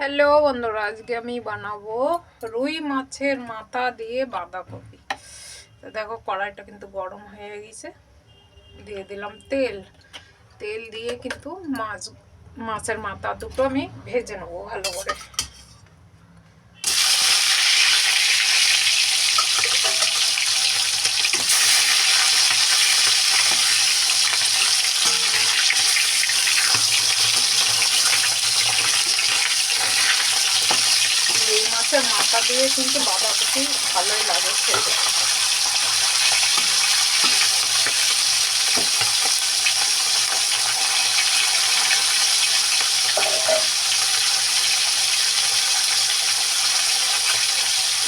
Hello বন্ধুরা, আজকে আমি বানাবো রুই মাছের মাথা দিয়ে বাঁধাকপি। তো দেখো কড়াইটা কিন্তু গরম হয়ে গেছে, দিয়ে দিলাম তেল। তেল দিয়ে কিন্তু মাছের মাথা দুটো আমি ভেজে নেবো ভালো করে। এই মাছের মাথা দিয়ে কিন্তু বাঁধাকপি ভালোই লাগে খেতে।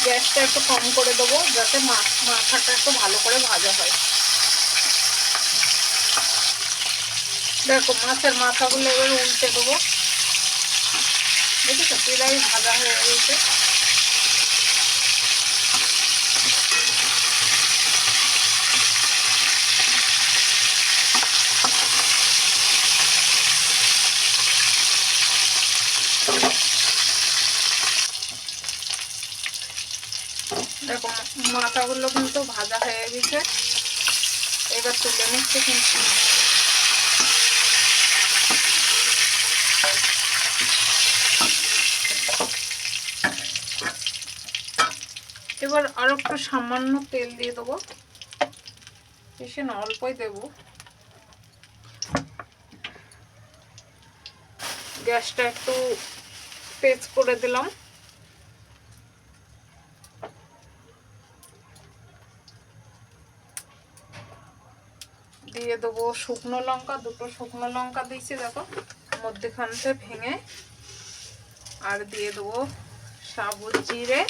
গ্যাসটা একটু কম করে দেবো যাতে মাথাটা একটু ভালো করে ভাজা হয়। দেখো মাছের মাথাগুলো এবার উল্টে দেবো। দেখেছো প্রায় ভাজা হয়ে গেছে। দেখো মাথাগুলো কিন্তু ভাজা হয়ে গেছে, এবার তুলে নিচ্ছে কিন্তু। এবার আরো একটু সামান্য তেল দিয়ে দেবো, বেশি না অল্পই দেবো। গ্যাসটা একটু তেজ করে দিলাম। দিয়ে দেবো শুকনো লঙ্কা, দুটো শুকনো লঙ্কা দিয়েছি দেখো মধ্যখান থেকে ভেঙে। আর দিয়ে দেবো সাবুত জিরে,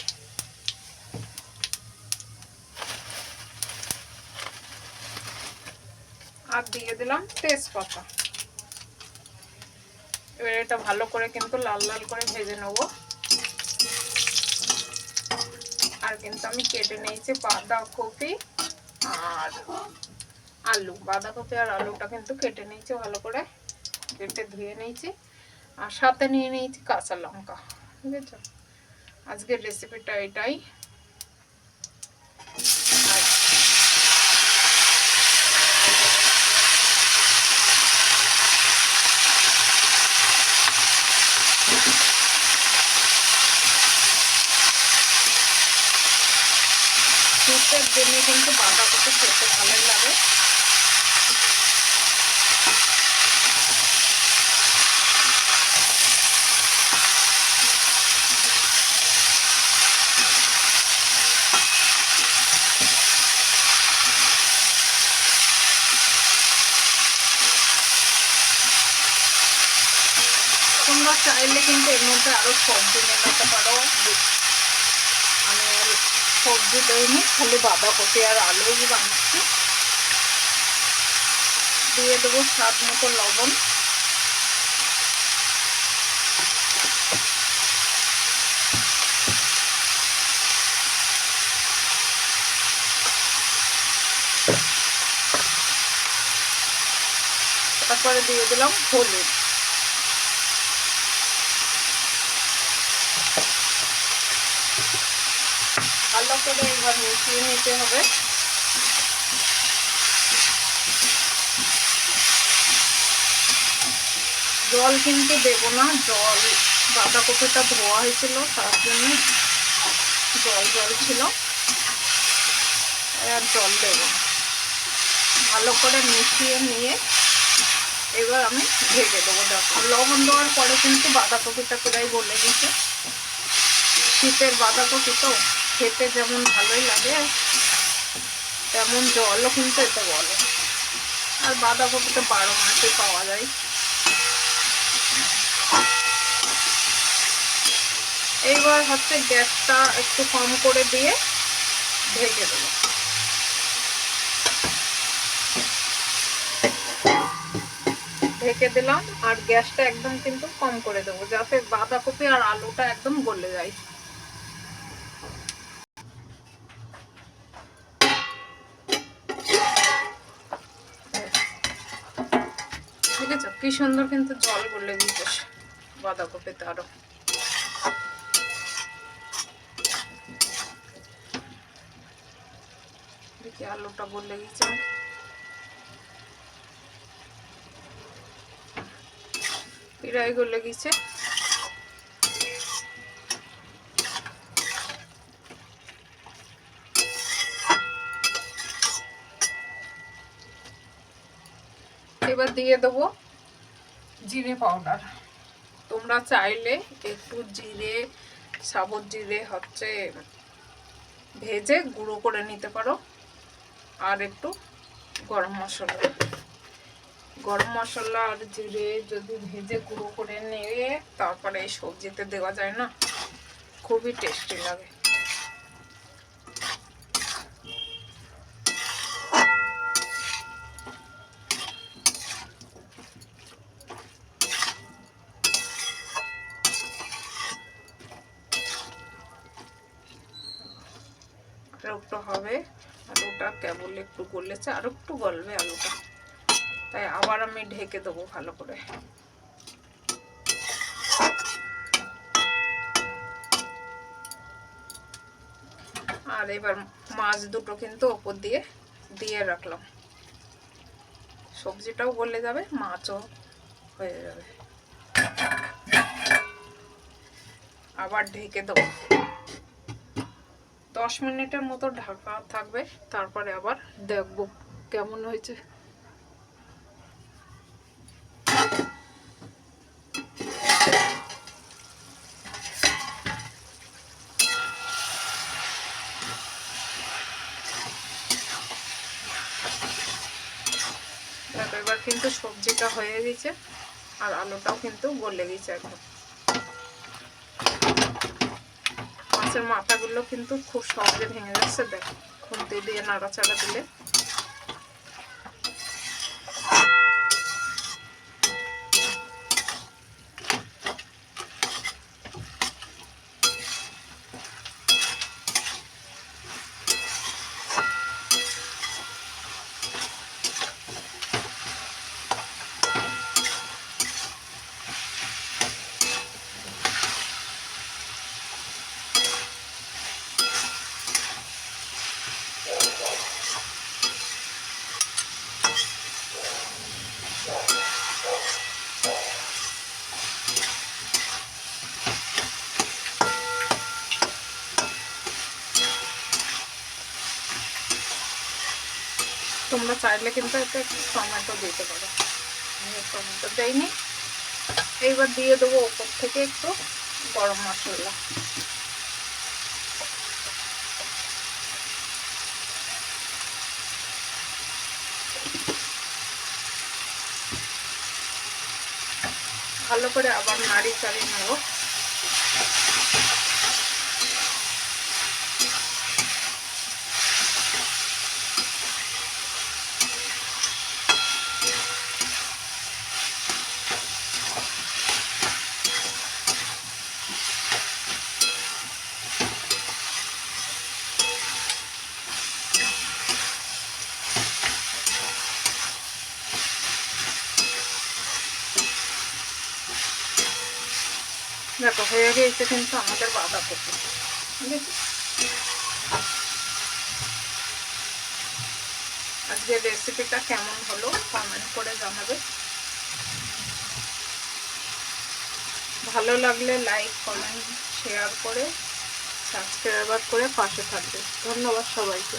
আর দিয়ে দিলাম তেজপাতা। এবার এটা ভালো করে কিন্তু লাল লাল করে ভেজে নেব। আর কিন্তু আমি কেটে নিয়েছি বাঁধাকপি আর আলু। বাঁধাকপি আর আলুটা কিন্তু কেটে নিয়েছি ভালো করে, কেটে ধুয়ে নিয়েছি। আর সাথে নিয়ে নিয়েছি কাঁচা লঙ্কা। ঠিক আছে, আজকের রেসিপিটা এটাই। শীতের জন্য কিন্তু বাঁধাকপি খেতে ভালোই লাগে। তোমরা চাইলে কিন্তু এর মধ্যে আরো সবজি মেলাতে পারো। আমি আর সবজি দেয়নি, খালি বাঁধাকপি আর আলু বানাচ্ছি। দিয়ে দেবো স্বাদ মতো লবণ। তারপরে দিয়ে দিলাম হলুদ। ভালো করে এবার মিশিয়ে নিতে হবে। জল কিন্তু দেবো না, জল বাঁধাকপিটা ধোয়া হয়েছিল তার জন্য জল জল ছিল, আর জল দেবো। ভালো করে মিশিয়ে নিয়ে এবার আমি ঢেকে দেবো। দেখো লবণ দেওয়ার পরে কিন্তু বাঁধাকপিটা প্রায় গলে গেছে। শীতের বাঁধাকপি তো খেতে যেমন ভালোই লাগে, তেমন জলও কিন্তু এতে বলে। আর বাঁধাকপিটা 12 মাসে পাওয়া যায়। এইবার হচ্ছে গ্যাসটা একটু কম করে দিয়ে ঢেকে দেবো। ঢেকে দিলাম আর গ্যাসটা একদম কিন্তু কম করে দেবো যাতে বাঁধাকপি আর আলুটা একদম গলে যায়। ঠিক আছে, কি সুন্দর কিন্তু জল গলে দিয়েছে বাঁধাকপিতে আরো। আলুটা গলে গেছে, প্রায় গলে গেছে। এবার দিয়ে দেবো জিরে পাউডার। তোমরা চাইলে একটু জিরে, সাবুত জিরে হচ্ছে ভেজে গুঁড়ো করে নিতে পারো, আর একটু গরম মশলা আর জিরে যদি ভেজে গুঁড়ো করে নিয়ে তারপরে এই সবজিতে দেওয়া যায় না, খুবই টেস্টি লাগে। আর একটু হবে, আলুটা কেবল একটু গলেছে, আর একটু গলবে আলুটা, তাই আবার আমি ঢেকে দেবো ভালো করে। আর এবার মাছ দুটো কিন্তু ওপর দিয়ে দিয়ে রাখলাম, সবজিটাও গলে যাবে, মাছও হয়ে যাবে। আবার ঢেকে দেবো, 10 মিনিটের মতো ঢাকা থাকবে, তারপরে আবার দেখবো কেমন হয়েছে। দেখো এবার কিন্তু সবজিটা হয়ে গেছে, আর আলুটাও কিন্তু গলে গেছে একদম। মাছের মাথাগুলো কিন্তু খুব সহজে ভেঙে যাচ্ছে, দেখো খুন্তি দিয়ে নাড়াচাড়া দিলে। তোমরা চাইলে কিন্তু এতে টমেটো দিতে পারো, আমি টমেটো দেইনি। এইবার দিয়ে দেবো ওপর থেকে একটু গরম মশলা। ভালো করে আবার নাড়ি চাড়িয়ে নেব। দেখো হয়ে গেছে কিন্তু আমাদের বাঁধাকপি। আজকের রেসিপিটা কেমন হলো কমেন্ট করে জানাবে। ভালো লাগলে লাইক, কমেন্ট, শেয়ার করে সাবস্ক্রাইব করে পাশে থাকবে। ধন্যবাদ সবাইকে।